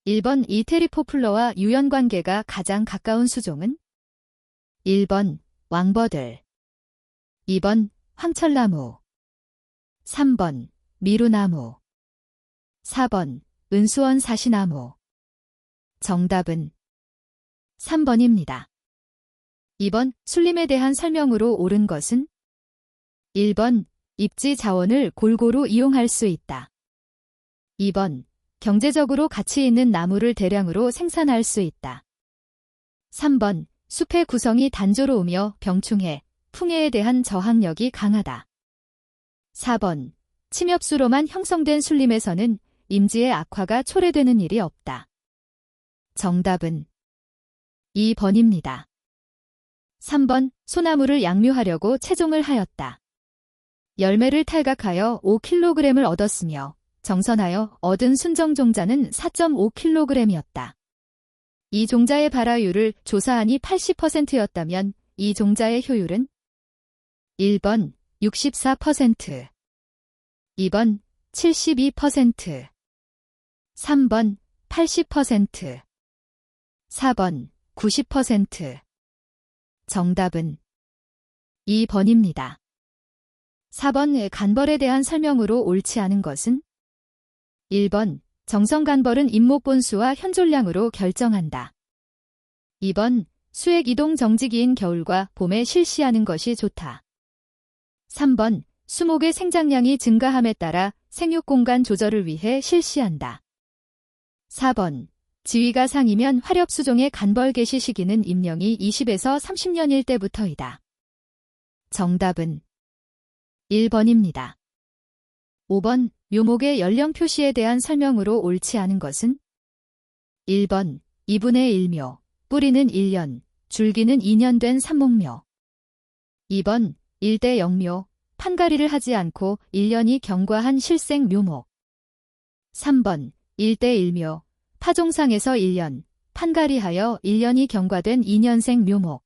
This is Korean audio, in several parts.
1번 이태리포플러와 유연관계가 가장 가까운 수종은? 1번 왕버들, 2번 황철나무, 3번 미루나무, 4번 은수원 사시나무. 정답은 3번입니다. 2번 술림에 대한 설명으로 옳은 것은? 1번 입지 자원을 골고루 이용할 수 있다. 2번 경제적으로 가치 있는 나무를 대량으로 생산할 수 있다. 3번 숲의 구성이 단조로우며 병충해, 풍해에 대한 저항력이 강하다. 4번 침엽수로만 형성된 순림에서는 임지의 악화가 초래되는 일이 없다. 정답은 2번입니다. 3번 소나무를 양묘하려고 채종을 하였다. 열매를 탈각하여 5kg을 얻었으며 정선하여 얻은 순정종자는 4.5kg이었다. 이 종자의 발화율을 조사하니 80%였다면 이 종자의 효율은? 1번 64%, 2번 72%, 3번 80%, 4번 90%. 정답은 2번입니다. 4번 간벌에 대한 설명으로 옳지 않은 것은? 1번 정성간벌은 잎목본수와 현존량으로 결정한다. 2번 수액 이동 정지기인 겨울과 봄에 실시하는 것이 좋다. 3번 수목의 생장량이 증가함에 따라 생육공간 조절을 위해 실시한다. 4번 지위가 상이면 화렵수종의 간벌 개시 시기는 임명이 20에서 30년일 때부터이다. 정답은 1번입니다. 5번 묘목의 연령 표시에 대한 설명으로 옳지 않은 것은? 1번 2분의 1묘, 뿌리는 1년, 줄기는 2년 된 삽목묘. 2번 1대 0묘, 판가리를 하지 않고 1년이 경과한 실생 묘목. 3번 1대 1묘, 파종상에서 1년, 판가리하여 1년이 경과된 2년생 묘목.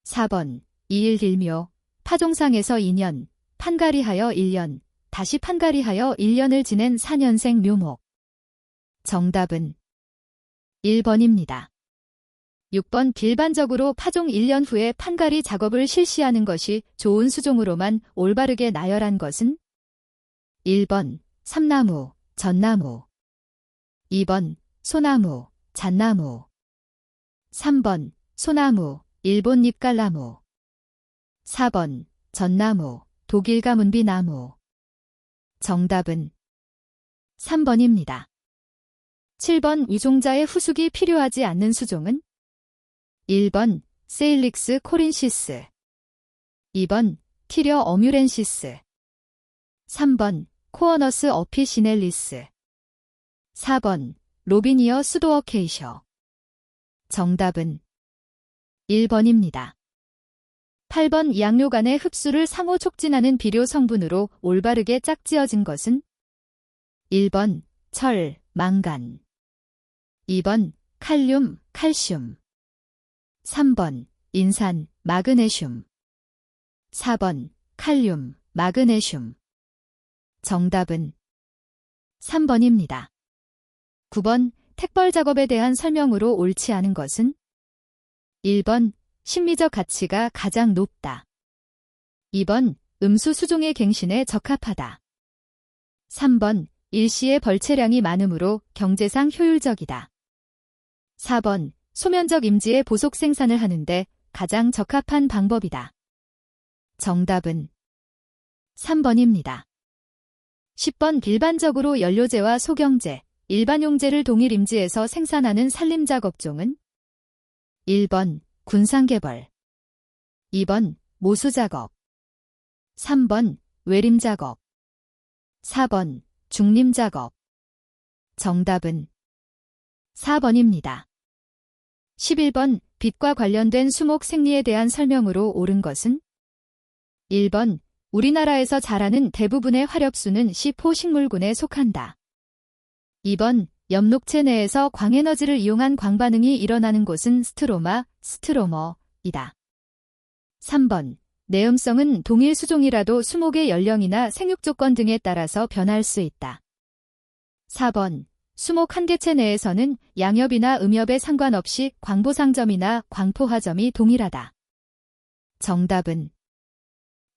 4번 2일1묘, 파종상에서 2년, 판가리하여 1년, 다시 판가리하여 1년을 지낸 4년생 묘목. 정답은 1번입니다. 6번 일반적으로 파종 1년 후에 판가리 작업을 실시하는 것이 좋은 수종으로만 올바르게 나열한 것은? 1번 삼나무, 전나무, 2번 소나무, 잣나무, 3번 소나무, 일본 잎갈나무, 4번 전나무, 독일 가문비나무. 정답은 3번입니다. 7번 유종자의 후숙이 필요하지 않는 수종은? 1번 세일릭스 코린시스, 2번 티려 어뮤렌시스, 3번 코어너스 어피시넬리스, 4번 로비니어 수도어케이셔. 정답은 1번입니다. 8번 양료 간의 흡수를 상호 촉진하는 비료 성분으로 올바르게 짝지어진 것은? 1번 철, 망간, 2번 칼륨, 칼슘, 3번 인산, 마그네슘, 4번 칼륨, 마그네슘. 정답은 3번입니다. 9번 택벌 작업에 대한 설명으로 옳지 않은 것은? 1번 심리적 가치가 가장 높다. 2번 음수 수종의 갱신에 적합하다. 3번 일시의 벌채량이 많으므로 경제상 효율적이다. 4번 소면적 임지의 보속 생산을 하는데 가장 적합한 방법이다. 정답은 3번입니다. 10번 일반적으로 연료제와 소경제, 일반용제를 동일 임지에서 생산하는 산림작업종은? 1번 군상개벌, 2번 모수작업, 3번 외림작업, 4번 중림작업. 정답은 4번입니다. 11번 빛과 관련된 수목 생리에 대한 설명으로 옳은 것은? 1번 우리나라에서 자라는 대부분의 화렵수는 시포식물군에 속한다. 2번 엽록체 내에서 광에너지를 이용한 광반응이 일어나는 곳은 스트로마, 스트로머이다. 3번 내음성은 동일 수종이라도 수목의 연령이나 생육조건 등에 따라서 변할 수 있다. 4번 수목 한 개체 내에서는 양엽이나 음엽에 상관없이 광보상점이나 광포화점이 동일하다. 정답은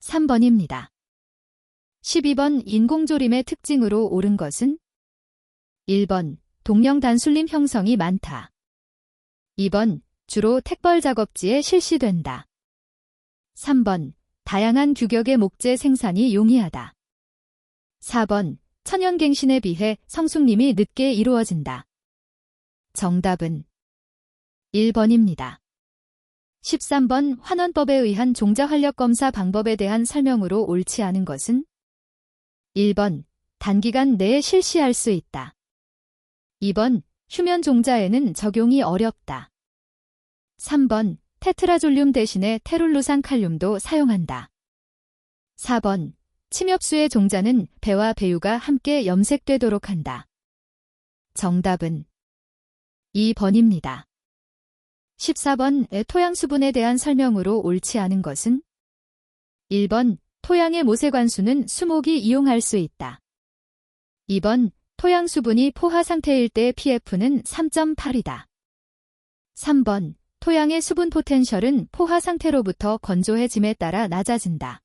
3번입니다. 12번 인공조림의 특징으로 옳은 것은 1번 동명단술림 형성이 많다. 2번 주로 택벌 작업지에 실시된다. 3번 다양한 규격의 목재 생산이 용이하다. 4번 천연갱신에 비해 성숙림이 늦게 이루어진다. 정답은 1번입니다. 13번 환원법에 의한 종자활력검사 방법에 대한 설명으로 옳지 않은 것은 1번 단기간 내에 실시할 수 있다. 2번 휴면 종자에는 적용이 어렵다. 3번 테트라졸륨 대신에 테룰루산 칼륨도 사용한다. 4번 침엽수의 종자는 배와 배유가 함께 염색되도록 한다. 정답은 2번입니다. 14번 토양 수분에 대한 설명으로 옳지 않은 것은 1번 토양의 모세관수는 수목이 이용할 수 있다. 2번 토양 수분이 포화 상태일 때 pF는 3.8이다. 3번 토양의 수분 포텐셜은 포화 상태로부터 건조해짐에 따라 낮아진다.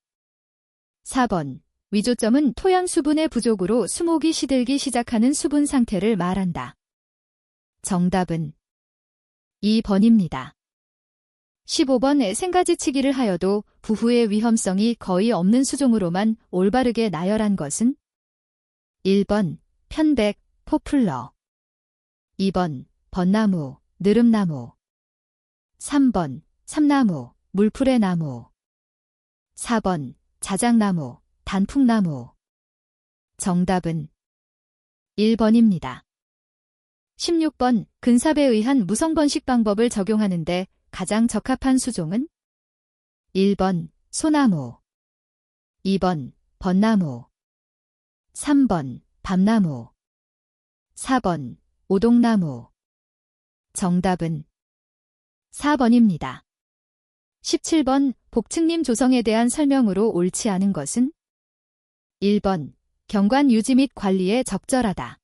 4번 위조점은 토양 수분의 부족으로 수목이 시들기 시작하는 수분 상태를 말한다. 정답은 2번입니다. 15번 생가지치기를 하여도 부후의 위험성이 거의 없는 수종으로만 올바르게 나열한 것은 1번 편백, 포플러 2번 벚나무, 느릅나무 3번 삼나무, 물풀의 나무 4번 자작나무, 단풍나무 정답은 1번입니다. 16번 근삽에 의한 무성번식 방법을 적용하는데 가장 적합한 수종은 1번 소나무 2번 벚나무 3번 밤나무 4번 오동나무 정답은 4번입니다. 17번 복층림 조성에 대한 설명으로 옳지 않은 것은 1번 경관 유지 및 관리에 적절하다.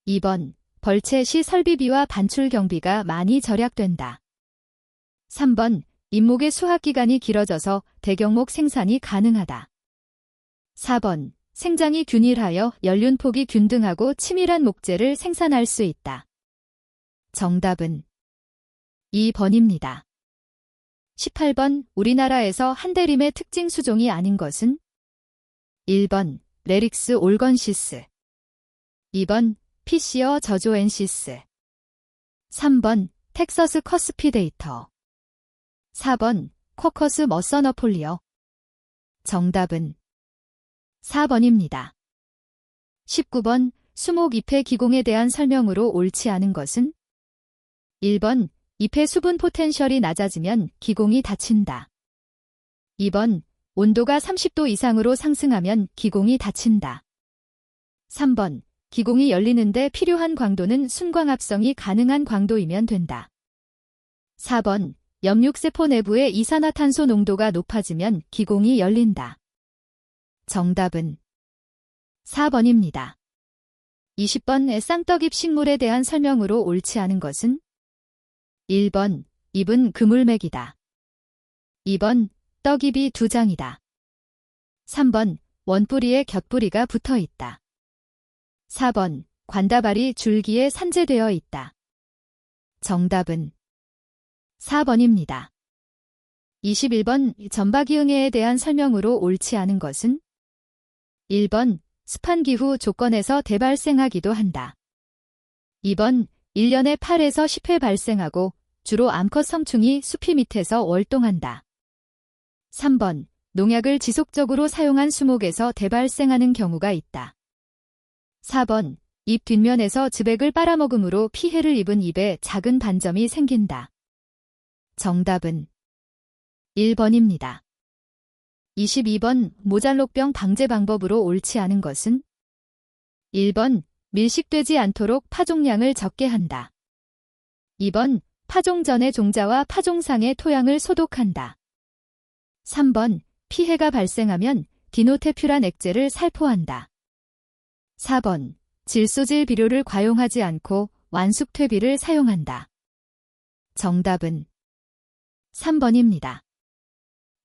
2번 벌채 시 설비비와 반출 경비가 많이 절약된다. 3번 임목의 수확기간이 길어져서 대경목 생산이 가능하다. 4번 생장이 균일하여 연륜폭이 균등하고 치밀한 목재를 생산할 수 있다. 정답은 2번입니다. 18번 우리나라에서 한대림의 특징 수종이 아닌 것은 1번 레릭스 올건시스 2번 피시어 저조엔시스 3번 텍서스 커스피데이터 4번 코커스 머서너폴리어 정답은 4번입니다. 19번 수목 잎의 기공에 대한 설명으로 옳지 않은 것은 1번 잎의 수분 포텐셜이 낮아지면 기공이 닫힌다. 2번 온도가 30도 이상으로 상승하면 기공이 닫힌다. 3번 기공이 열리는데 필요한 광도는 순광합성이 가능한 광도이면 된다. 4번 염육세포 내부의 이산화탄소 농도가 높아지면 기공이 열린다. 정답은 4번입니다. 20번 쌍떡잎 식물에 대한 설명으로 옳지 않은 것은 1번 잎은 그물맥이다. 2번 떡잎이 2장이다. 3번 원뿌리에 곁뿌리가 붙어 있다. 4번 관다발이 줄기에 산재되어 있다. 정답은 4번입니다. 21번 점박이응애에 대한 설명으로 옳지 않은 것은 1번 습한 기후 조건에서 대발생하기도 한다. 2번 1년에 8에서 10회 발생하고 주로 암컷 성충이 수피 밑에서 월동한다. 3번 농약을 지속적으로 사용한 수목에서 대발생하는 경우가 있다. 4번 잎 뒷면에서 즙액을 빨아먹음으로 피해를 입은 잎에 작은 반점이 생긴다. 정답은 1번입니다. 22번 모잘록병 방제 방법으로 옳지 않은 것은 1번 밀식되지 않도록 파종량을 적게 한다. 2번 파종 전에 종자와 파종상의 토양을 소독한다. 3번 피해가 발생하면 디노테퓨란 액제를 살포한다. 4번 질소질 비료를 과용하지 않고 완숙 퇴비를 사용한다. 정답은 3번입니다.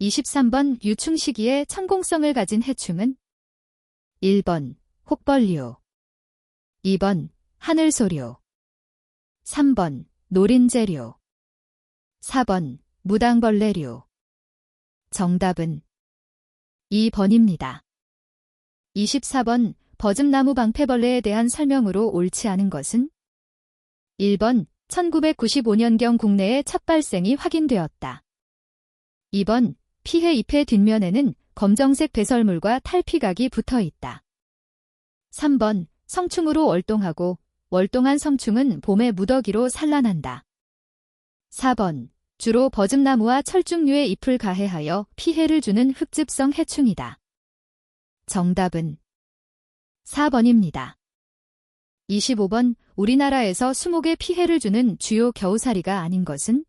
23번 유충 시기에 천공성을 가진 해충은 1번 혹벌류, 2번 하늘소류, 3번 노린재류, 4번 무당벌레류. 정답은 2번입니다. 24번 버즘나무 방패벌레에 대한 설명으로 옳지 않은 것은 1번 1995년경 국내에 첫 발생이 확인되었다. 2번 피해 잎의 뒷면에는 검정색 배설물과 탈피각이 붙어 있다. 3번 성충으로 월동하고 월동한 성충은 봄에 무더기로 산란한다. 4번 주로 버즘나무와 철쭉류의 잎을 가해하여 피해를 주는 흙즙성 해충이다. 정답은 4번입니다. 25번 우리나라에서 수목에 피해를 주는 주요 겨우살이가 아닌 것은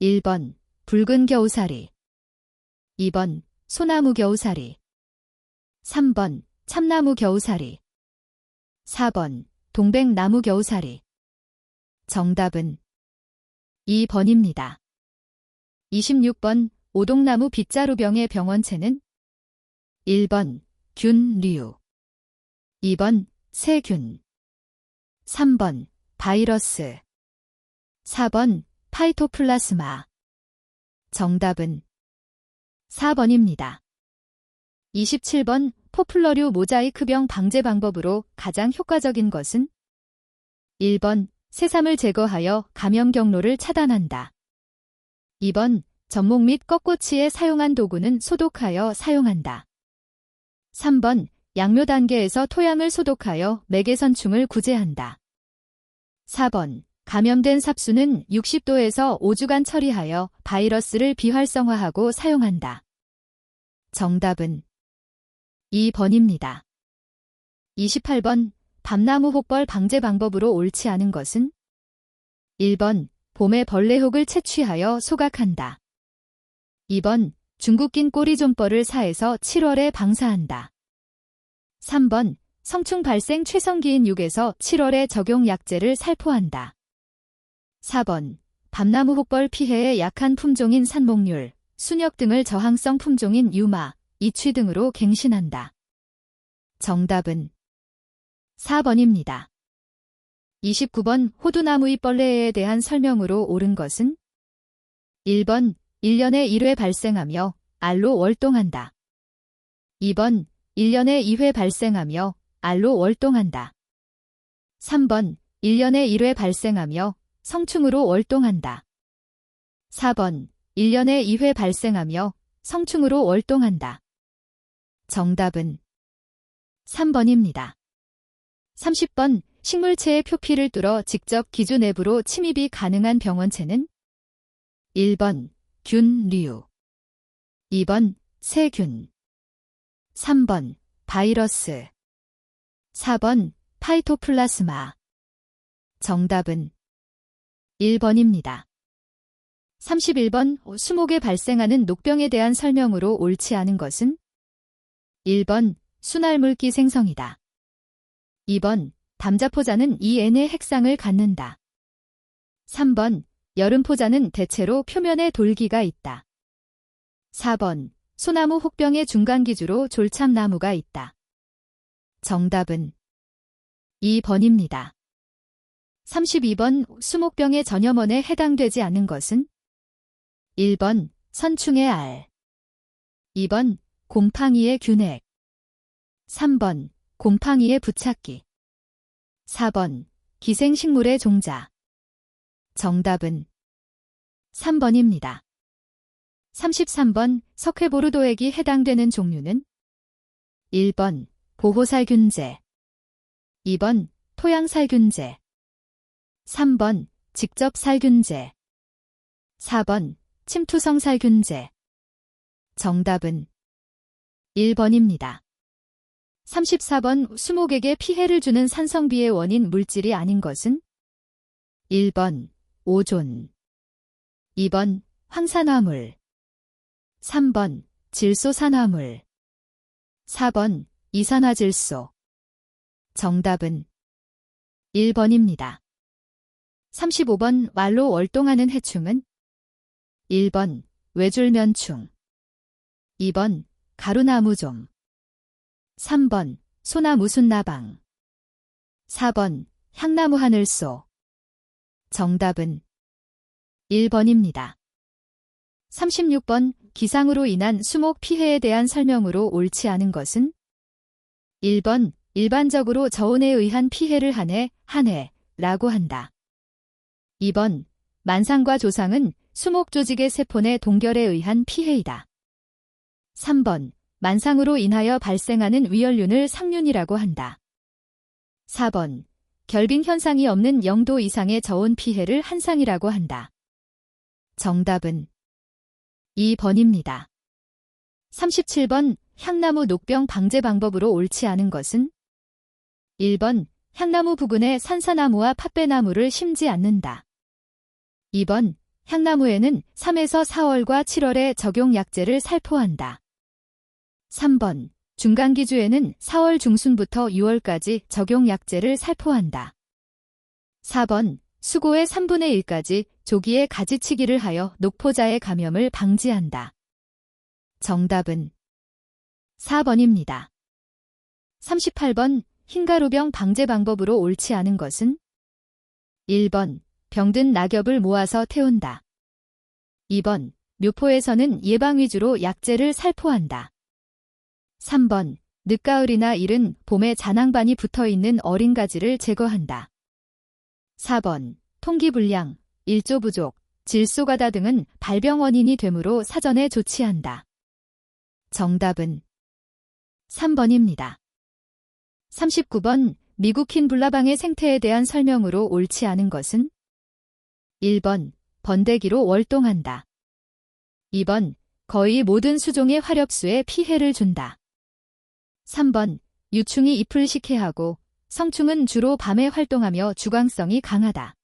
1번 붉은 겨우살이, 2번 소나무 겨우살이, 3번 참나무 겨우살이, 4번 동백나무 겨우살이. 정답은 2번입니다. 26번 오동나무 빗자루병의 병원체는 1번 균류, 2번 세균, 3번 바이러스, 4번 파이토플라스마. 정답은 4번입니다. 27번 포플러류 모자이크병 방제 방법으로 가장 효과적인 것은 1번 새삼을 제거하여 감염 경로를 차단한다. 2번 젖목 및 꺾꼬치에 사용한 도구는 소독하여 사용한다. 3번 양묘 단계에서 토양을 소독하여 매개선충을 구제한다. 4번 감염된 삽수는 60도에서 5주간 처리하여 바이러스를 비활성화하고 사용한다. 정답은 2번입니다. 28번 밤나무 혹벌 방제 방법으로 옳지 않은 것은 1번 봄에 벌레혹을 채취하여 소각한다. 2번 중국긴 꼬리존벌을 사해서 7월에 방사한다. 3번 성충 발생 최성기인 6에서 7월에 적용 약제를 살포한다. 4번 밤나무 혹벌 피해에 약한 품종인 산목률, 순역 등을 저항성 품종인 유마, 이취 등으로 갱신한다. 정답은 4번입니다. 29번 호두나무 잎벌레에 대한 설명으로 옳은 것은 1번 1년에 1회 발생하며 알로 월동한다. 2번 1년에 2회 발생하며 알로 월동한다. 3번 1년에 1회 발생하며 성충으로 월동한다. 4번 1년에 2회 발생하며 성충으로 월동한다. 정답은 3번입니다. 30번 식물체의 표피를 뚫어 직접 기주 내부로 침입이 가능한 병원체는 1번 균류, 2번 세균, 3번 바이러스, 4번 파이토플라스마. 정답은 1번입니다. 31번 수목에 발생하는 녹병에 대한 설명으로 옳지 않은 것은 1번 순알물기 생성이다. 2번 담자포자는 이 N의 핵상을 갖는다. 3번 여름포자는 대체로 표면에 돌기가 있다. 4번 소나무 혹병의 중간기주로 졸참나무가 있다. 정답은 2번입니다. 32번 수목병의 전염원에 해당되지 않은 것은 1번 선충의 알, 2번 곰팡이의 균핵, 3번 곰팡이의 부착기, 4번 기생식물의 종자. 정답은 3번입니다. 33번 석회보르도액이 해당되는 종류는 1번 보호살균제, 2번 토양살균제, 3번 직접살균제, 4번 침투성살균제. 정답은 1번입니다. 34번 수목에게 피해를 주는 산성비의 원인 물질이 아닌 것은 1번 오존, 2번 황산화물, 3번 질소산화물, 4번 이산화질소. 정답은 1번입니다. 35번 말로 월동하는 해충은 1번 외줄면충, 2번 가루나무좀, 3번 소나무순나방, 4번 향나무 하늘소. 정답은 1번입니다. 36번 기상으로 인한 수목 피해에 대한 설명으로 옳지 않은 것은 1번 일반적으로 저온에 의한 피해를 한해라고 한다. 2번 만상과 조상은 수목 조직의 세포 내 동결에 의한 피해이다. 3번 만상으로 인하여 발생하는 위열륜을 상륜이라고 한다. 4번 결빙 현상이 없는 0도 이상의 저온 피해를 한상이라고 한다. 정답은 2번입니다. 37번 향나무 녹병 방제 방법으로 옳지 않은 것은 1번 향나무 부근에 산사나무와 팥배나무를 심지 않는다. 2번 향나무에는 3에서 4월과 7월에 적용 약재를 살포한다. 3번 중간기주에는 4월 중순부터 6월까지 적용 약재를 살포한다. 4번 수고의 3분의 1까지 조기에 가지치기를 하여 녹포자의 감염을 방지한다. 정답은 4번입니다. 38번 흰가루병 방제 방법으로 옳지 않은 것은 1번 병든 낙엽을 모아서 태운다. 2번 묘포에서는 예방 위주로 약재를 살포한다. 3번 늦가을이나 이른 봄에 잔황반이 붙어있는 어린 가지를 제거한다. 4번 통기불량, 일조 부족, 질소가다 등은 발병 원인이 되므로 사전에 조치한다. 정답은 3번입니다. 39번 미국 흰 불나방의 생태에 대한 설명으로 옳지 않은 것은 1번 번데기로 월동한다. 2번 거의 모든 수종의 화렵수에 피해를 준다. 3번 유충이 잎을 식해하고 성충은 주로 밤에 활동하며 주광성이 강하다.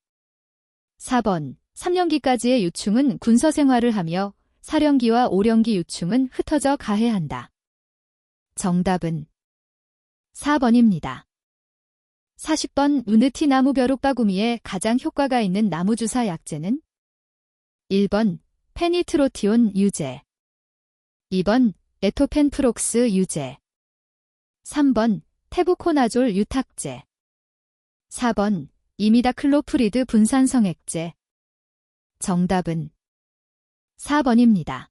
4번 3년기까지의 유충은 군서 생활을 하며 4년기와 5년기 유충은 흩어져 가해한다. 정답은 4번입니다. 40번 우느티 나무 벼룩바구미에 가장 효과가 있는 나무주사 약재는 1번 페니트로티온 유제, 2번 에토펜프록스 유제, 3번 테부코나졸 유탁제, 4번 이미다클로프리드 분산성액제. 정답은 4번입니다.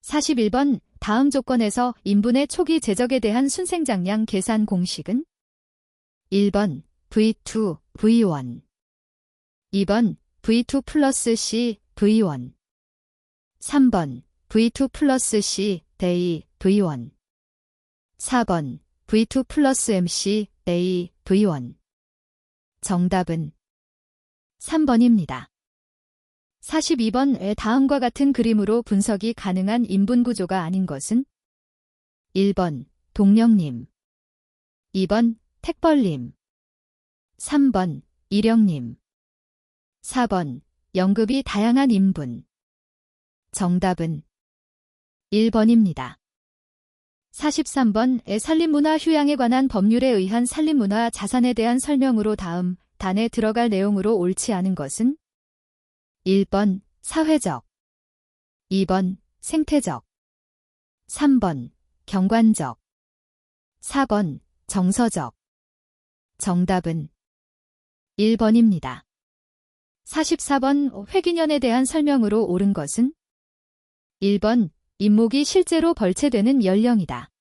41번 다음 조건에서 인분의 초기 제적에 대한 순생장량 계산 공식은 1번 V2, V1, 2번 V2 플러스 C, V1, 3번 V2 플러스 C, A, V1, 4번 V2 플러스 MC, A, V1. 정답은 3번입니다. 42번 다음과 같은 그림으로 분석이 가능한 인분 구조가 아닌 것은 1번 동령님, 2번 택벌님, 3번 일령님, 4번 연급이 다양한 인분. 정답은 1번입니다. 43번 산림문화 휴양에 관한 법률에 의한 산림문화 자산에 대한 설명으로 다음 단에 들어갈 내용으로 옳지 않은 것은 1번 사회적, 2번 생태적, 3번 경관적, 4번 정서적. 정답은 1번입니다. 44번 회기년에 대한 설명으로 옳은 것은 1번 잇목이 실제로 벌채되는 연령이다.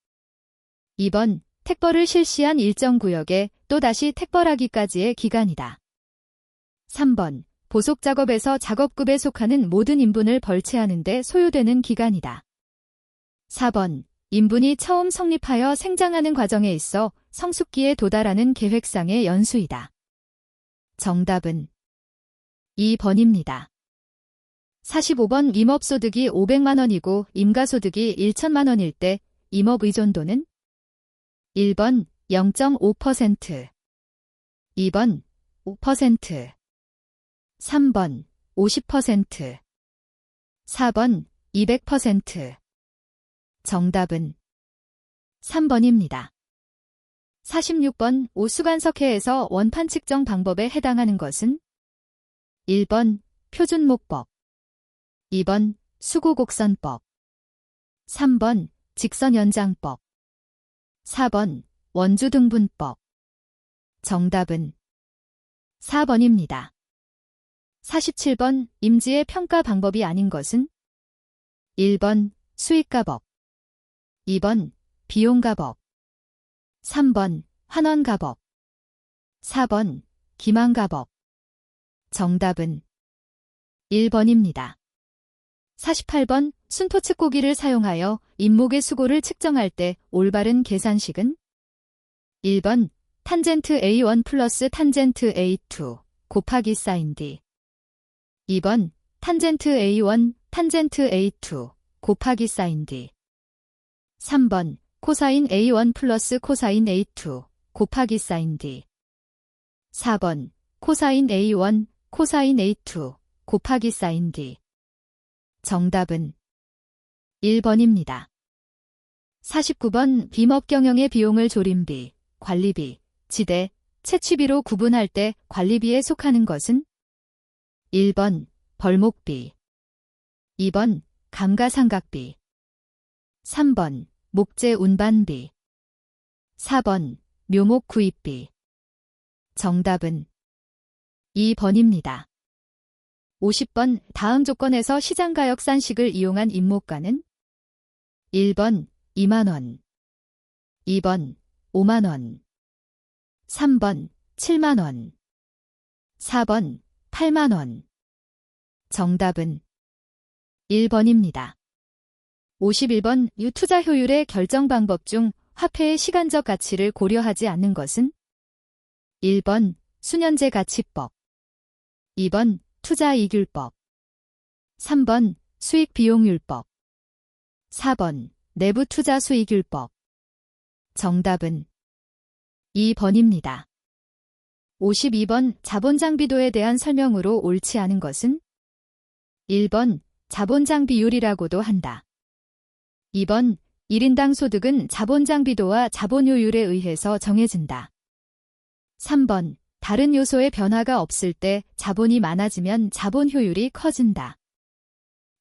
2번 택벌을 실시한 일정 구역에 또다시 택벌하기까지의 기간이다. 3번 보속 작업에서 작업급에 속하는 모든 인분을 벌채하는 데 소요되는 기간이다. 4번 인분이 처음 성립하여 생장하는 과정에 있어 성숙기에 도달하는 계획상의 연수이다. 정답은 2번입니다. 45번 임업소득이 500만 원이고 임가소득이 1천만 원일 때 임업 의존도는 1번 0.5%, 2번 5%, 3번 50%, 4번 200%. 정답은 3번입니다. 46번 오수관석해에서 원판 측정 방법에 해당하는 것은 1번 표준목법, 2번 수고곡선법, 3번 직선연장법, 4번 원주등분법. 정답은 4번입니다. 47번 임지의 평가 방법이 아닌 것은 1번 수익가법, 2번 비용가법, 3번 환원가법, 4번 기망가법. 정답은 1번입니다. 48번 순토측고기를 사용하여 인목의 수고를 측정할 때 올바른 계산식은 1번 탄젠트 A1 플러스 탄젠트 A2 곱하기 사인 D, 2번 탄젠트 A1 탄젠트 A2 곱하기 사인 D, 3번 코사인 A1 플러스 코사인 A2 곱하기 사인 D, 4번 코사인 A1 코사인 A2 곱하기 사인 D. 정답은 1번입니다. 49번 빔업경영의 비용을 조림비, 관리비, 지대, 채취비로 구분할 때 관리비에 속하는 것은 1번 벌목비, 2번 감가상각비, 3번 목재 운반비, 4번 묘목 구입비. 정답은 2번입니다. 50번 다음 조건에서 시장가격산식을 이용한 임목가는 1번 2만원, 2번 5만원, 3번 7만원, 4번 8만원. 정답은 1번입니다. 51번 유투자 효율의 결정 방법 중 화폐의 시간적 가치를 고려하지 않는 것은 1번 수년제 가치법, 2번 투자이율법, 3번 수익비용율법, 4번 내부투자수익율법. 정답은 2번입니다. 52번 자본장비도에 대한 설명으로 옳지 않은 것은 1번 자본장비율이라고도 한다. 2번 1인당 소득은 자본장비도와 자본효율에 의해서 정해진다. 3번 다른 요소의 변화가 없을 때 자본이 많아지면 자본효율이 커진다.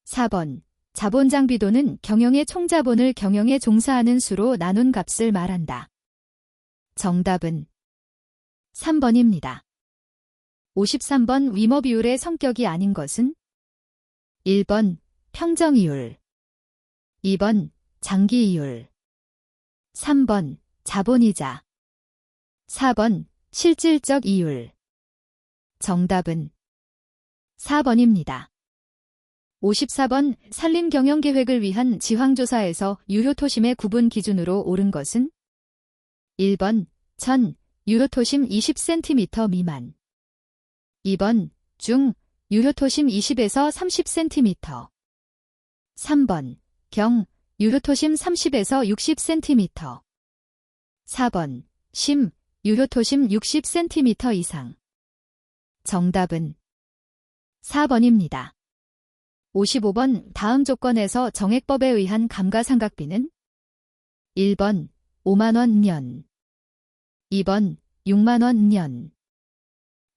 4번 자본장비도는 경영의 총자본을 경영에 종사하는 수로 나눈 값을 말한다. 정답은 3번입니다. 53번 위머비율의 성격이 아닌 것은 1번 평정이율, 2번 장기이율, 3번 자본이자, 4번 실질적 이율. 정답은 4번입니다. 54번 산림경영계획을 위한 지황조사에서 유효토심의 구분 기준으로 옳은 것은 1번 전 유효토심 20cm 미만, 2번 중 유효토심 20에서 30cm, 3번 경 유효토심 30에서 60cm, 4번 심 유효토심 60cm 이상. 정답은 4번입니다. 55번 다음 조건에서 정액법에 의한 감가상각비는 1번 5만원 년, 2번 6만원 년,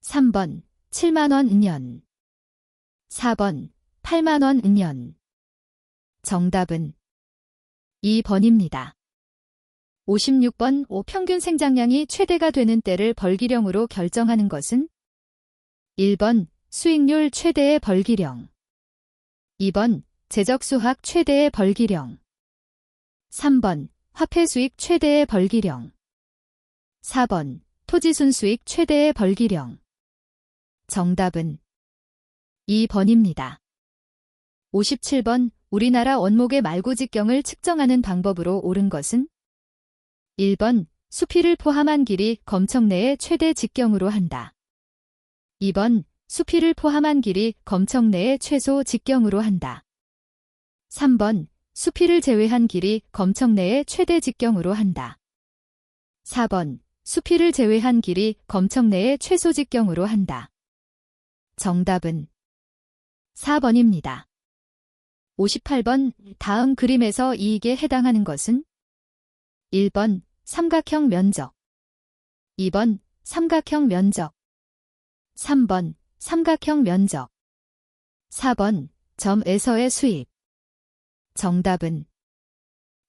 3번 7만원 년, 4번 8만원 년. 정답은 2번입니다. 56번 평균 생장량이 최대가 되는 때를 벌기령으로 결정하는 것은 1번 수익률 최대의 벌기령, 2번 재적수학 최대의 벌기령, 3번 화폐수익 최대의 벌기령, 4번 토지순수익 최대의 벌기령. 정답은 2번입니다. 57번 우리나라 원목의 말구직경을 측정하는 방법으로 옳은 것은 1번 수필을 포함한 길이 검청 내의 최대 직경으로 한다. 2번 수필을 포함한 길이 검청 내의 최소 직경으로 한다. 3번 수필을 제외한 길이 검청 내의 최대 직경으로 한다. 4번 수필을 제외한 길이 검청 내의 최소 직경으로 한다. 정답은 4번입니다. 58번 다음 그림에서 이익에 해당하는 것은 1번 삼각형 면적, 2번 삼각형 면적. 3번 삼각형 면적. 4번 점에서의 수입. 정답은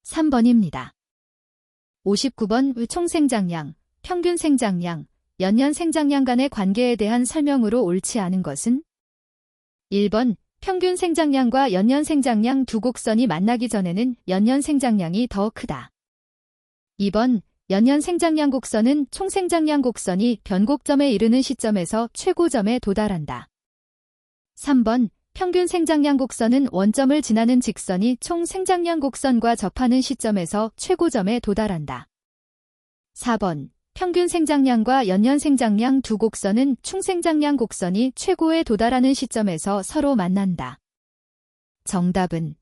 3번입니다. 59번 총생장량, 평균 생장량, 연년 생장량 간의 관계에 대한 설명으로 옳지 않은 것은 1번 평균 생장량과 연년 생장량 두 곡선이 만나기 전에는 연년 생장량이 더 크다. 2번 연년 생장량 곡선은 총 생장량 곡선이 변곡점에 이르는 시점에서 최고점에 도달한다. 3번 평균 생장량 곡선은 원점을 지나는 직선이 총 생장량 곡선과 접하는 시점에서 최고점에 도달한다. 4번 평균 생장량과 연년 생장량 두 곡선은 총 생장량 곡선이 최고에 도달하는 시점에서 서로 만난다. 정답은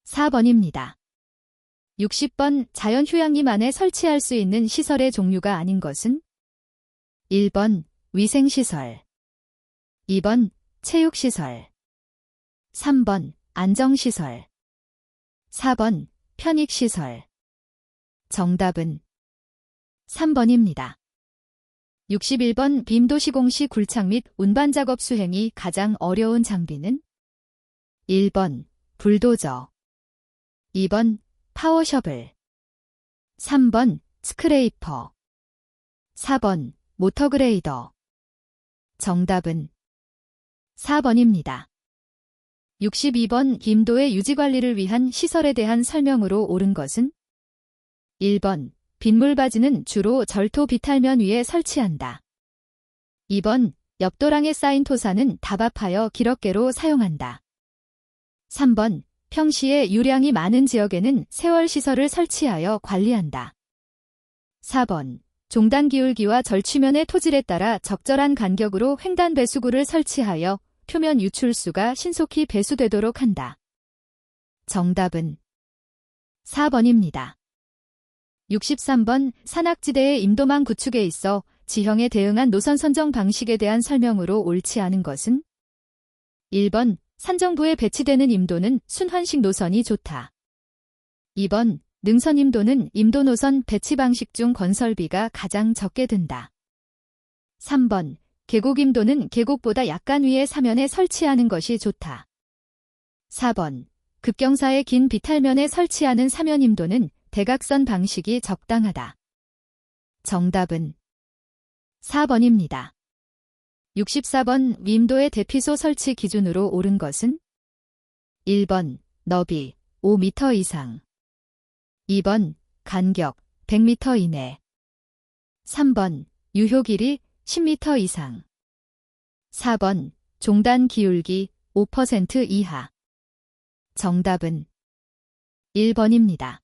4번입니다. 60번 자연 휴양림 안에 설치할 수 있는 시설의 종류가 아닌 것은 1번 위생시설, 2번 체육시설, 3번 안정시설, 4번 편익시설. 정답은 3번입니다. 61번 빔도시공시 굴착 및 운반작업 수행이 가장 어려운 장비는 1번 불도저, 2번 파워셔블, 3번 스크레이퍼, 4번 모터그레이더. 정답은 4번입니다. 62번 빔도의 유지관리를 위한 시설에 대한 설명으로 옳은 것은 1번 빗물바지는 주로 절토 비탈면 위에 설치한다. 2번 옆도랑에 쌓인 토사는 다밥하여 기럽개로 사용한다. 3번 평시에 유량이 많은 지역에는 세월시설을 설치하여 관리한다. 4번 종단기울기와 절취면의 토질에 따라 적절한 간격으로 횡단 배수구를 설치하여 표면 유출수가 신속히 배수되도록 한다. 정답은 4번입니다. 63번 산악지대의 임도망 구축에 있어 지형에 대응한 노선 선정 방식에 대한 설명으로 옳지 않은 것은 1번 산정부에 배치되는 임도는 순환식 노선이 좋다. 2번 능선 임도는 임도 노선 배치 방식 중 건설비가 가장 적게 든다. 3번 계곡 임도는 계곡보다 약간 위의 사면에 설치하는 것이 좋다. 4번 급경사의 긴 비탈면에 설치하는 사면 임도는 대각선 방식이 적당하다. 정답은 4번입니다. 64번 임도의 대피소 설치 기준으로 옳은 것은 1번 너비 5m 이상, 2번 간격 100m 이내, 3번 유효 길이 10m 이상, 4번 종단 기울기 5% 이하. 정답은 1번입니다.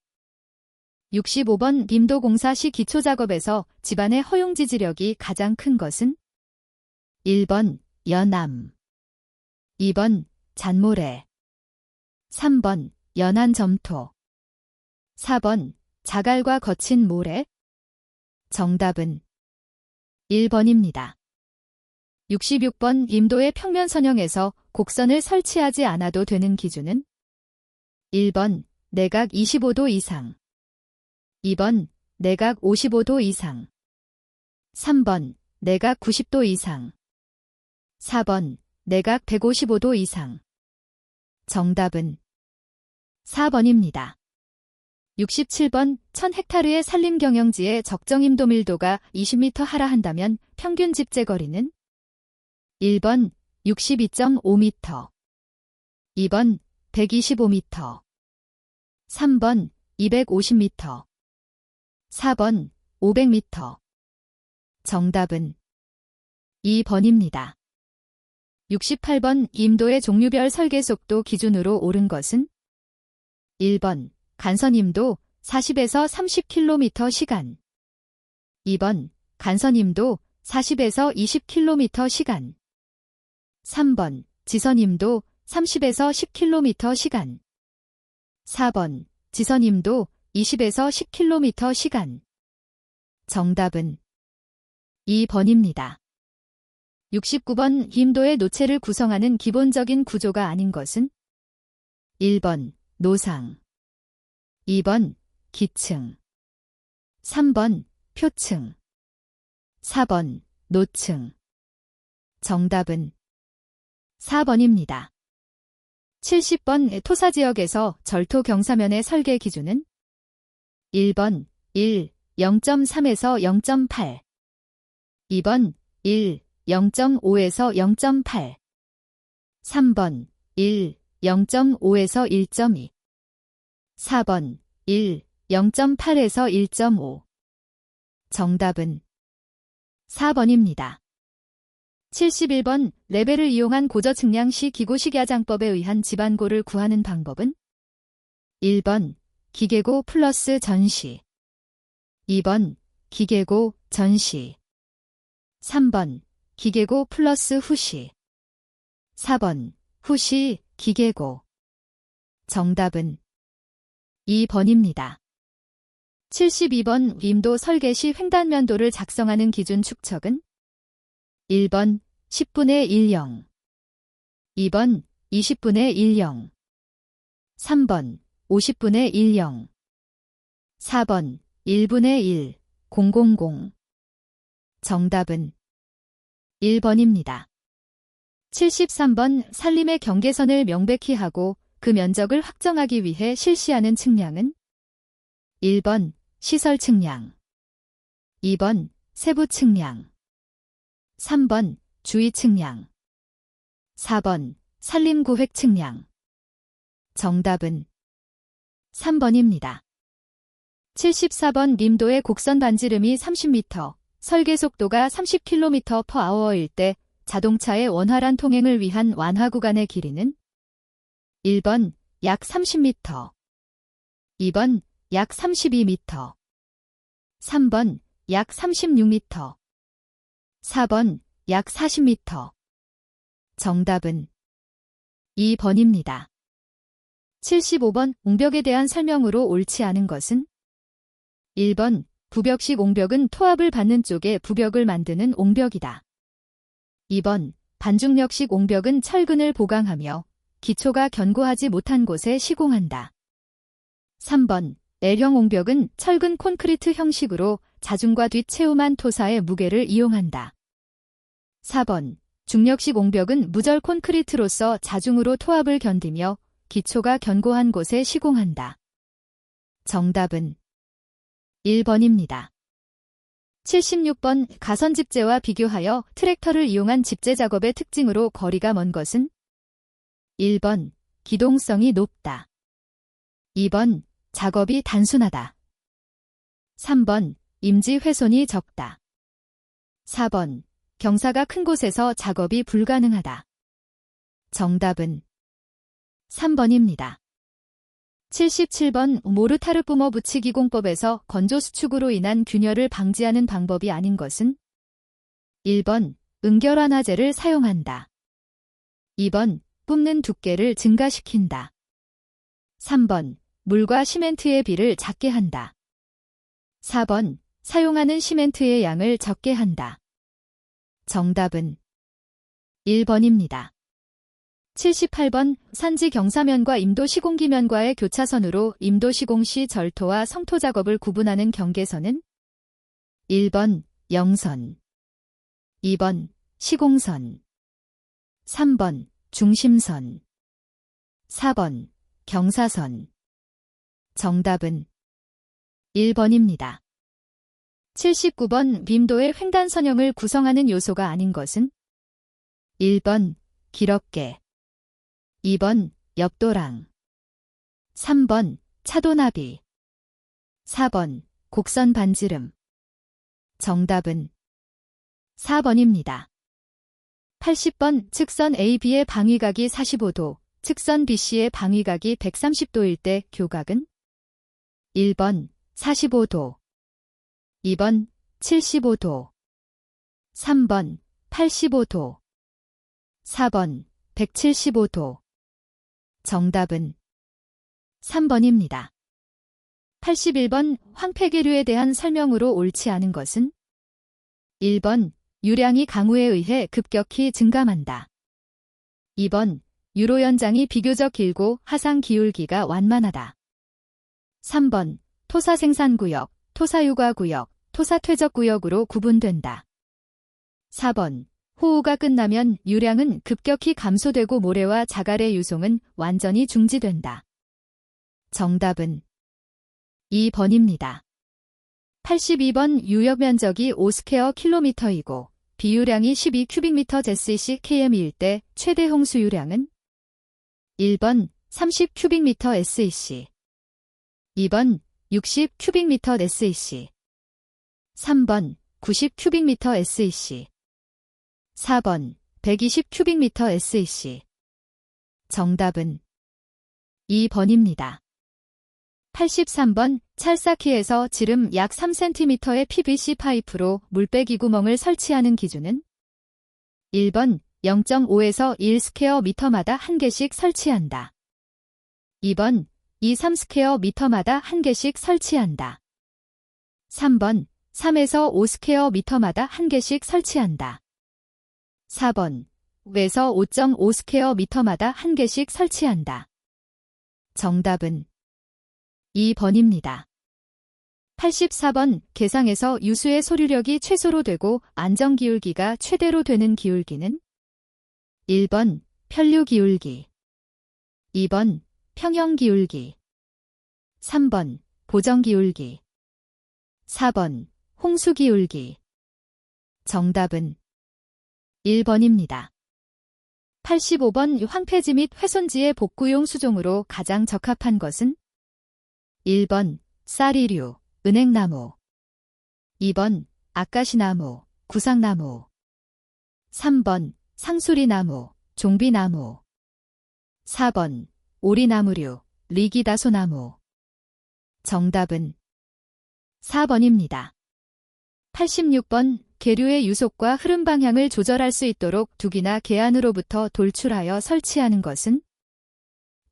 65번 임도공사 시 기초작업에서 집안의 허용지지력이 가장 큰 것은 1번 연암, 2번 잔모래, 3번 연한 점토, 4번 자갈과 거친 모래. 정답은 1번입니다. 66번 임도의 평면 선형에서 곡선을 설치하지 않아도 되는 기준은 1번 내각 25도 이상, 2번 내각 55도 이상, 3번 내각 90도 이상, 4번 내각 155도 이상. 정답은 4번입니다. 67번 1000헥타르의 산림경영지의 적정 임도 밀도가 20m 하라 한다면 평균 집재거리는 1번 62.5m, 2번 125m, 3번 250m, 4번 500m. 정답은 2번입니다. 68번 임도의 종류별 설계 속도 기준으로 옳은 것은 1번 간선임도 40에서 30km 시간, 2번 간선임도 40에서 20km 시간, 3번 지선임도 30에서 10km 시간, 4번 지선임도 20에서 10km 시간. 정답은 2번입니다. 69번 임도의 노체를 구성하는 기본적인 구조가 아닌 것은 1번 노상, 2번 기층, 3번 표층, 4번 노층. 정답은 4번입니다. 70번 토사지역에서 절토 경사면의 설계 기준은 1번 1, 0.3에서 0.8 2번 1, 0.5에서 0.8 3번 1, 0.5에서 1.2 4번 1, 0.8에서 1.5 정답은 4번입니다. 71번 레벨을 이용한 고저 측량 시 기고 식야장법에 의한 집안고를 구하는 방법은 1번 기계고 플러스 전시 2번 기계고 전시 3번 기계고 플러스 후시 4번 후시 기계고 정답은 2번입니다. 72번 임도 설계 시 횡단면도를 작성하는 기준 축척은 1번 10분의 10 2번 20분의 10 3번 50분의 10 4번 1분의 1 000 정답은 1번입니다. 73번 산림의 경계선을 명백히 하고 그 면적을 확정하기 위해 실시하는 측량은 1번 시설 측량 2번 세부 측량 3번 주위 측량 4번 산림구획 측량 정답은 3번입니다. 74번 림도의 곡선 반지름이 30m, 설계 속도가 30km/h일 때 자동차의 원활한 통행을 위한 완화 구간의 길이는 1번 약 30m, 2번 약 32m, 3번 약 36m, 4번 약 40m. 정답은 2번입니다. 75번 옹벽에 대한 설명으로 옳지 않은 것은 1번 부벽식 옹벽은 토합을 받는 쪽에 부벽을 만드는 옹벽이다. 2번 반중력식 옹벽은 철근을 보강하며 기초가 견고하지 못한 곳에 시공한다. 3번 L형 옹벽은 철근 콘크리트 형식으로 자중과 뒷채우만 토사의 무게를 이용한다. 4번 중력식 옹벽은 무절 콘크리트로서 자중으로 토합을 견디며 기초가 견고한 곳에 시공한다. 정답은 1번입니다. 76번 가선 집재와 비교하여 트랙터를 이용한 집재 작업의 특징으로 거리가 먼 것은 1번 기동성이 높다. 2번 작업이 단순하다. 3번 임지 훼손이 적다. 4번 경사가 큰 곳에서 작업이 불가능하다. 정답은 3번입니다. 77번 모르타르 뿜어 붙이기 공법에서 건조 수축으로 인한 균열을 방지하는 방법이 아닌 것은 1번 응결완화제를 사용한다. 2번 뿜는 두께를 증가시킨다. 3번 물과 시멘트의 비를 작게 한다. 4번 사용하는 시멘트의 양을 적게 한다. 정답은 1번입니다. 78번 산지 경사면과 임도 시공기면과의 교차선으로 임도 시공 시 절토와 성토 작업을 구분하는 경계선은 1번 영선, 2번 시공선, 3번 중심선, 4번 경사선. 정답은 1번입니다. 79번 림도의 횡단선형을 구성하는 요소가 아닌 것은 1번 기럽게, 2번 옆도랑, 3번 차도나비, 4번 곡선 반지름. 정답은 4번입니다. 80번 측선 AB의 방위각이 45도, 측선 BC의 방위각이 130도일 때 교각은 1번 45도, 2번 75도, 3번 85도, 4번 175도. 정답은 3번입니다. 81번 황폐계류에 대한 설명으로 옳지 않은 것은 1번 유량이 강우에 의해 급격히 증감한다. 2번 유로 연장이 비교적 길고 하상 기울기가 완만하다. 3번 토사 생산구역, 토사 육아구역, 토사 퇴적구역으로 구분된다. 4번. 호우가 끝나면 유량은 급격히 감소되고 모래와 자갈의 유송은 완전히 중지된다. 정답은 2번입니다. 82번. 유역 면적이 5스퀘어 킬로미터이고 비유량이 12큐빅미터 SEC/KM일 때 최대 홍수 유량은 1번 30큐빅미터 SEC, 2번 60큐빅미터 SEC, 3번 90큐빅미터 SEC, 4번 120큐빅미터 SEC. 정답은 2번입니다. 83번. 찰싹키에서 지름 약 3cm의 PVC 파이프로 물빼기 구멍을 설치하는 기준은 1번 0.5에서 1스퀘어 미터마다 한 개씩 설치한다. 2번 3스퀘어 미터마다 한 개씩 설치한다. 3번 3에서 5스퀘어 미터마다 한 개씩 설치한다. 4번 5에서 5.5스퀘어 미터마다 한 개씩 설치한다. 정답은 2번입니다. 84번. 개상에서 유수의 소류력이 최소로 되고 안정기울기가 최대로 되는 기울기는 1번 편류기울기, 2번 평형기울기, 3번 보정기울기, 4번 홍수기울기. 정답은 1번입니다. 85번. 황폐지 및 훼손지의 복구용 수종으로 가장 적합한 것은 1번 쌀이류, 은행나무, 2번 아까시나무, 구상나무, 3번 상수리나무, 종비나무, 4번 오리나무류, 리기다소나무. 정답은 4번입니다. 86번. 계류의 유속과 흐름 방향을 조절할 수 있도록 두기나 계안으로부터 돌출하여 설치하는 것은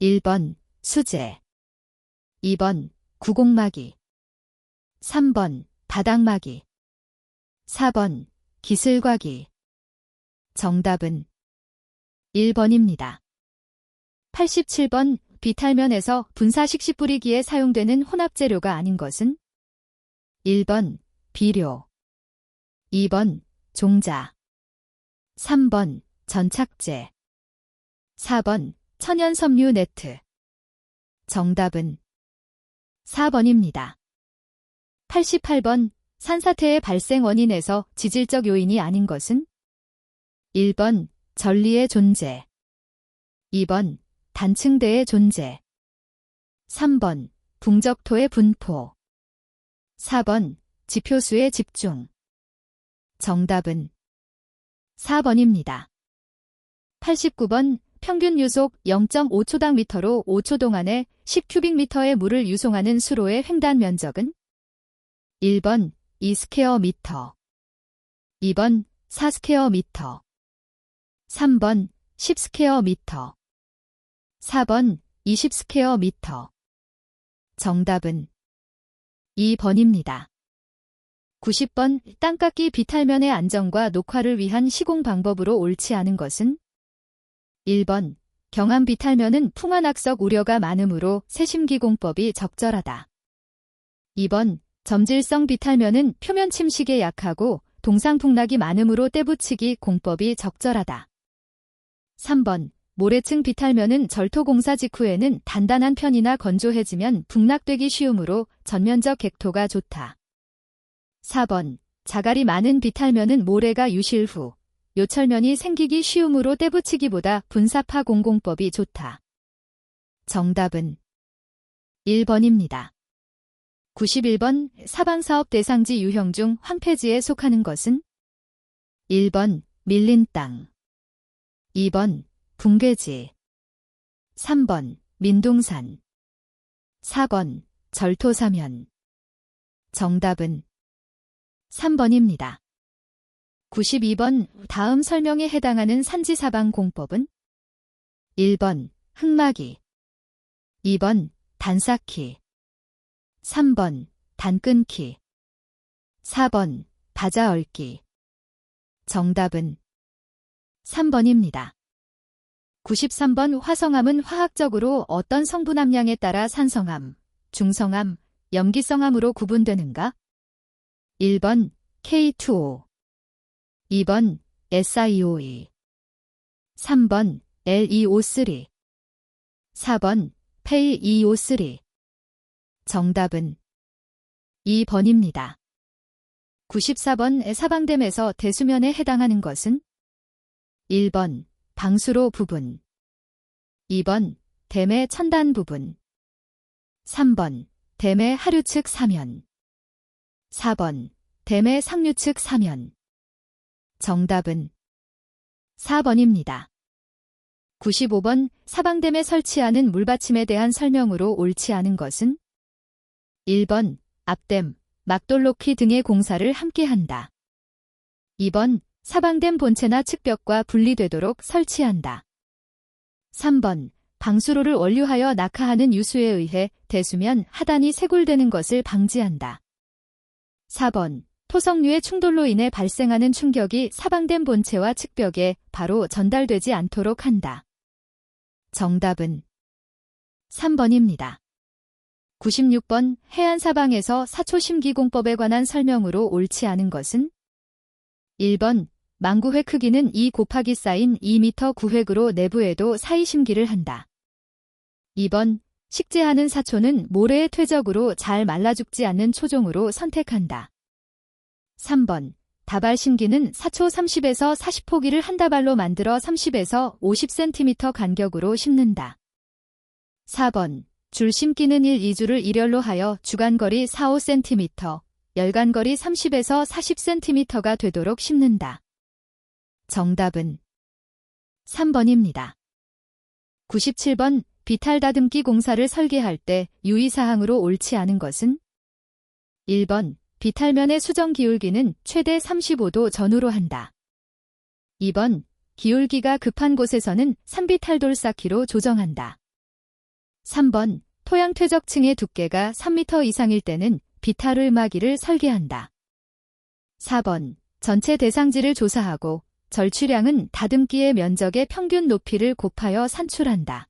1번 수제, 2번 구곡막이, 3번 바닥막이, 4번 기슬과기. 정답은 1번입니다. 87번. 비탈면에서 분사식시 뿌리기에 사용되는 혼합재료가 아닌 것은 1번 비료, 2번 종자, 3번 전착제, 4번 천연섬유 네트. 정답은 4번입니다. 88번. 산사태의 발생 원인에서 지질적 요인이 아닌 것은 1번 전리의 존재, 2번 단층대의 존재, 3번 붕적토의 분포, 4번 지표수의 집중. 정답은 4번입니다. 89번. 평균 유속 0.5초당 미터로 5초 동안에 10큐빅미터의 물을 유송하는 수로의 횡단 면적은 1번 2스퀘어 미터, 2번 4스퀘어 미터, 3번 10스퀘어 미터, 4번 20스퀘어 미터. 정답은 2번입니다. 90번. 땅깎이 비탈면의 안정과 녹화를 위한 시공 방법으로 옳지 않은 것은 1번 경암 비탈면은 풍화낙석 우려가 많으므로 세심기공법이 적절하다. 2번 점질성 비탈면은 표면 침식에 약하고 동상풍락이 많으므로 떼붙이기 공법이 적절하다. 3번 모래층 비탈면은 절토공사 직후에는 단단한 편이나 건조해지면 북락되기 쉬우므로 전면적 객토가 좋다. 4번 자갈이 많은 비탈면은 모래가 유실 후 요철면이 생기기 쉬우므로 떼붙이기보다 분사파 공공법이 좋다. 정답은 1번입니다. 91번. 사방사업 대상지 유형 중 황폐지에 속하는 것은 1번 밀린 땅, 2번 붕괴지, 3번 민둥산, 4번 절토사면. 정답은 3번입니다. 92번. 다음 설명에 해당하는 산지사방 공법은 1번 흙막이, 2번 단쌓기, 3번 단끊기, 4번 바자얽기. 정답은 3번입니다. 93번. 화성암은 화학적으로 어떤 성분 함량에 따라 산성암, 중성암, 염기성암으로 구분되는가? 1번 K2O, 2번 SiO2, 3번 LiO3, 4번 PeO3. 정답은 2번입니다. 94번 사방댐에서 대수면에 해당하는 것은 1번 방수로 부분, 2번 댐의 천단 부분, 3번 댐의 하류측 사면, 4번 댐의 상류측 사면. 정답은 4번입니다. 95번 사방댐에 설치하는 물받침에 대한 설명으로 옳지 않은 것은 1번 앞댐, 막돌놓기 등의 공사를 함께한다. 2번 사방댐 본체나 측벽과 분리되도록 설치한다. 3번 방수로를 원류하여 낙하하는 유수에 의해 대수면 하단이 쇄골되는 것을 방지한다. 4번 토석류의 충돌로 인해 발생하는 충격이 사방댐 본체와 측벽에 바로 전달되지 않도록 한다. 정답은 3번입니다. 96번 해안사방에서 사초심기공법에 관한 설명으로 옳지 않은 것은 1번 망구획 크기는 2 곱하기 사인 2m 구획으로 내부에도 사이심기를 한다. 2번 식재하는 사초는 모래의 퇴적으로 잘 말라 죽지 않는 초종으로 선택한다. 3번 다발심기는 사초 30에서 40포기를 한 다발로 만들어 30에서 50cm 간격으로 심는다. 4번 줄심기는 1, 2주를 일렬로 하여 주간거리 4, 5cm, 열간거리 30에서 40cm가 되도록 심는다. 정답은 3번입니다. 97번 비탈 다듬기 공사를 설계할 때 유의사항으로 옳지 않은 것은 1번 비탈면의 수정 기울기는 최대 35도 전후로 한다. 2번 기울기가 급한 곳에서는 산비탈돌 쌓기로 조정한다. 3번 토양 퇴적층의 두께가 3m 이상일 때는 비탈을마기를 설계한다. 4번 전체 대상지를 조사하고 절취량은 다듬기의 면적의 평균 높이를 곱하여 산출한다.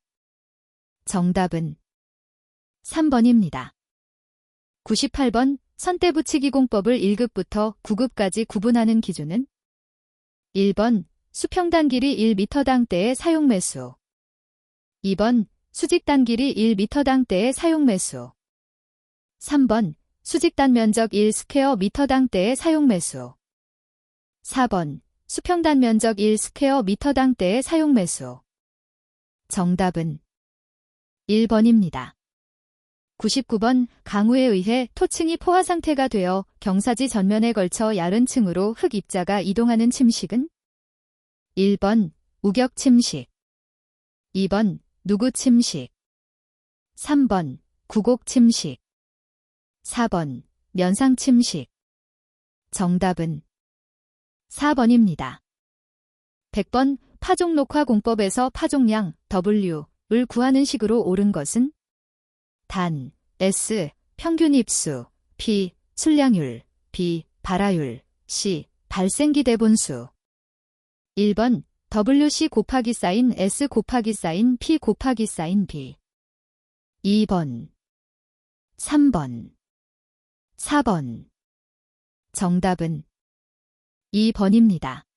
정답은 3번입니다. 98번 선대 붙이기 공법을 1급부터 9급까지 구분하는 기준은 1번 수평단 길이 1m당 때의 사용 매수, 2번 수직단 길이 1m당 때의 사용 매수, 3번 수직단 면적 1스퀘어미터당 때의 사용 매수, 4번 수평단 면적 1스퀘어미터당 때의 사용 매수. 정답은 1번입니다. 99번 강우에 의해 토층이 포화 상태가 되어 경사지 전면에 걸쳐 야른 층으로 흙 입자가 이동하는 침식은 1번 우격 침식, 2번 누구 침식, 3번 구곡 침식, 4번 면상 침식. 정답은 4번입니다. 100번 파종 녹화 공법에서 파종량 W를 구하는 식으로 옳은 것은 단, S, 평균 입수, P, 순량율, B, 발화율, C, 발생기 대분수. 1번 WC 곱하기 사인 S 곱하기 사인 P 곱하기 사인 B. 2번, 3번, 4번. 정답은 2번입니다.